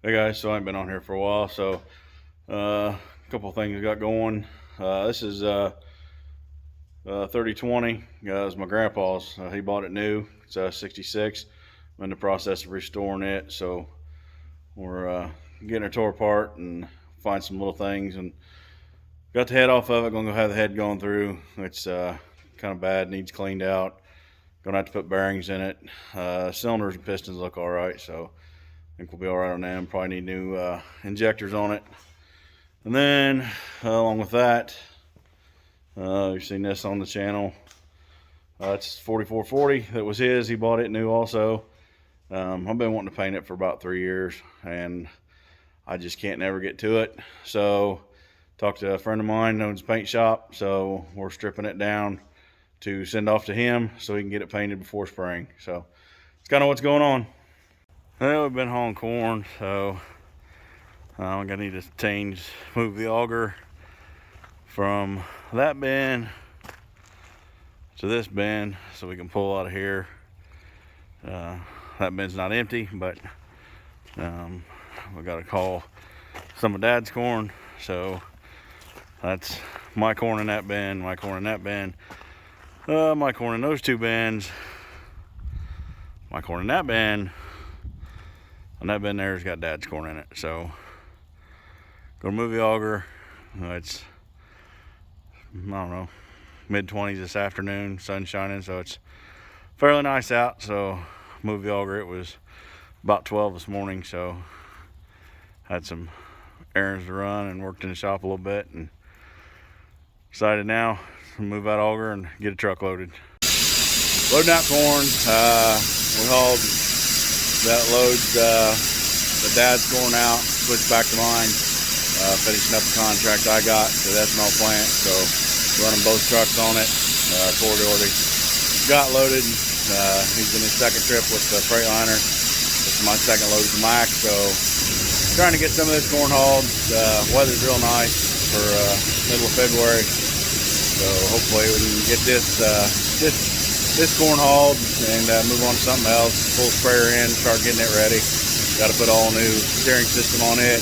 Hey guys, so I ain't been on here for a while, so a couple things got going. This is 3020. It's my grandpa's. He bought it new. It's 66. I'm in the process of restoring it, so we're getting it tore apart and find some little things and got the head off of it. Gonna go have the head going through. It's kind of bad, needs cleaned out. Gonna have to put bearings in it. Cylinders and pistons look all right, so I think we'll be all right on them. Probably need new injectors on it. And then, along with that, you've seen this on the channel. It's 4440. That was his. He bought it new also. I've been wanting to paint it for about 3 years, and I just can't never get to it. So, talked to a friend of mine who owns a paint shop. So, we're stripping it down to send off to him so he can get it painted before spring. So, it's kind of what's going on. Well, we've been hauling corn, so I'm gonna need to move the auger from that bin to this bin so we can pull out of here. That bin's not empty, but we gotta call some of Dad's corn. So that's my corn in that bin, my corn in that bin, my corn in those two bins, my corn in that bin, and that bin there's got Dad's corn in it. So gonna move the auger. It's, I don't know, mid-20s this afternoon, sun shining, so it's fairly nice out. So move the auger. It was about 12 this morning, so had some errands to run and worked in the shop a little bit, and decided now to move that auger and get a truck loaded. Loading out corn. We hauled that loads the Dad's corn out, switched back to mine, finishing up the contract I got to the ethanol plant. So running both trucks on it. Corey already got loaded. He's in his second trip with the Freightliner. This is my second load with the Mack. So trying to get some of this corn hauled. Weather's real nice for middle of February. So hopefully we can get this corn hauled and move on to something else. Full sprayer in, start getting it ready. Got to put all new steering system on it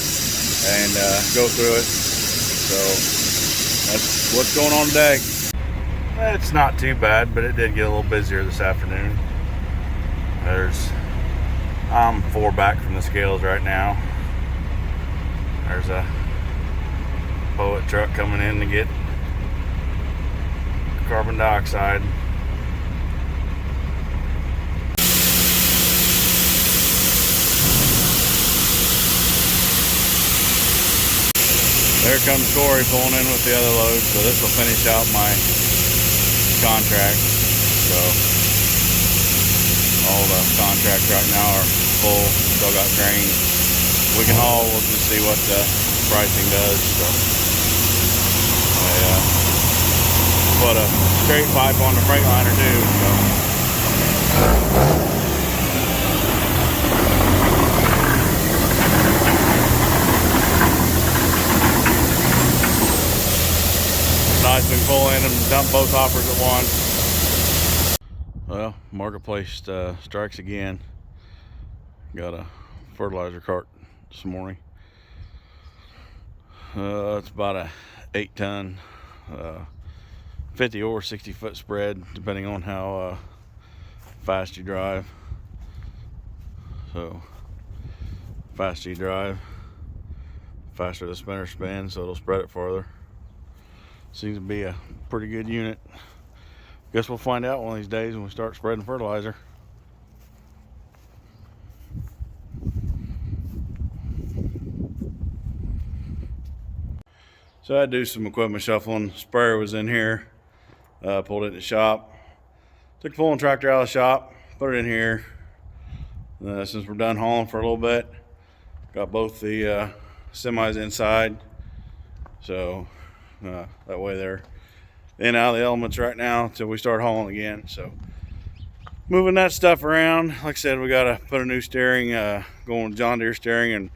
and go through it. So that's what's going on today. It's not too bad, but it did get a little busier this afternoon. I'm 4 back from the scales right now. There's a Poet truck coming in to get carbon dioxide. There comes Corey pulling in with the other load, so this will finish out my contract. So all the contracts right now are full, still got grain. We can haul, we'll just see what the pricing does. So I put a straight pipe on the Freightliner too. Nice and pull in and dump both hoppers at once. Well, marketplace strikes again. Got a fertilizer cart this morning. It's about a 8-ton, 50 or 60 foot spread, depending on how fast you drive. So faster you drive, faster the spinner spins, so it'll spread it farther. Seems to be a pretty good unit. Guess we'll find out one of these days when we start spreading fertilizer. So I had to do some equipment shuffling. Sprayer was in here. Pulled it in the shop. Took the pulling tractor out of the shop, put it in here. Since we're done hauling for a little bit, got both the semis inside. So that way they're in and out of the elements right now until we start hauling again. So moving that stuff around. Like I said, we got to put a new steering, going with John Deere steering and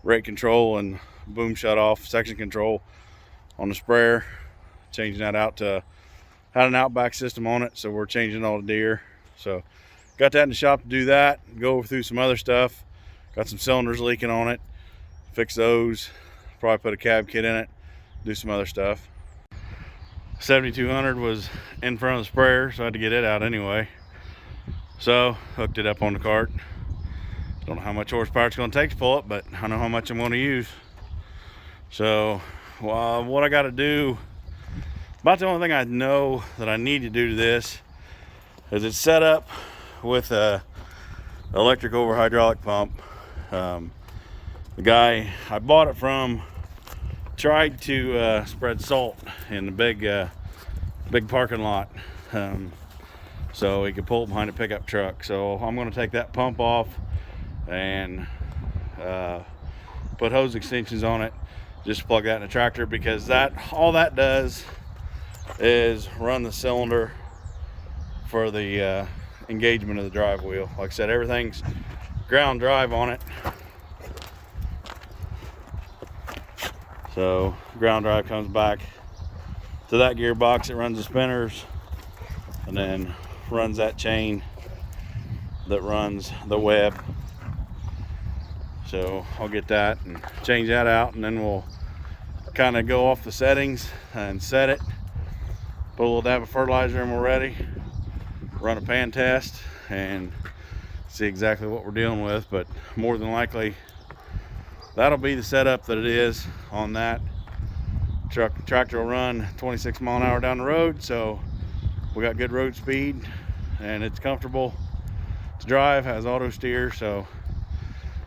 rate control and boom shut off section control on the sprayer. Changing that out to, had an Outback system on it, so we're changing all the Deere. So got that in the shop to do that, go through some other stuff, Got some cylinders leaking on it. Fix those. Probably put a cab kit in it. Do some other stuff. 7200 was in front of the sprayer, so I had to get it out anyway. So hooked it up on the cart. Don't know how much horsepower it's going to take to pull it, but I know how much I'm going to use. So what I got to do, about the only thing I know that I need to do to this is it's set up with a electric over hydraulic pump. The guy I bought it from tried to spread salt in the big parking lot, so he could pull it behind a pickup truck. So I'm going to take that pump off and put hose extensions on it, just plug that in the tractor, because all that does is run the cylinder for the engagement of the drive wheel. Like I said, everything's ground drive on it, so ground drive comes back to that gearbox. It runs the spinners and then runs that chain that runs the web. So I'll get that and change that out, and then we'll kind of go off the settings and set it, put a little dab of fertilizer, and we're ready. Run a pan test and see exactly what we're dealing with, but more than likely that'll be the setup that it is on that truck. Tractor will run 26 mile an hour down the road, so we got good road speed and it's comfortable to drive, has auto steer, so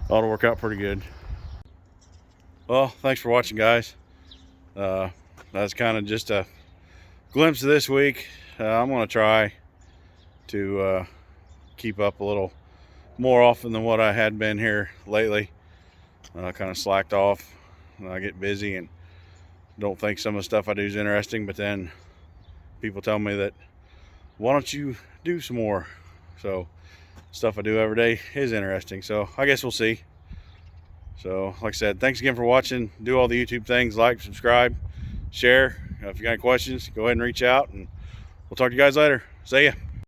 ought to work out pretty good. Well, thanks for watching, guys. That's kind of just a glimpse of this week. I'm going to try to keep up a little more often than what I had been here lately. Kind of slacked off. I get busy and don't think some of the stuff I do is interesting, but then people tell me that, why don't you do some more? So stuff I do every day is interesting, so I guess we'll see. So like I said, thanks again for watching. Do all the YouTube things, like, subscribe, share. If you got any questions, go ahead and reach out, and we'll talk to you guys later. See ya.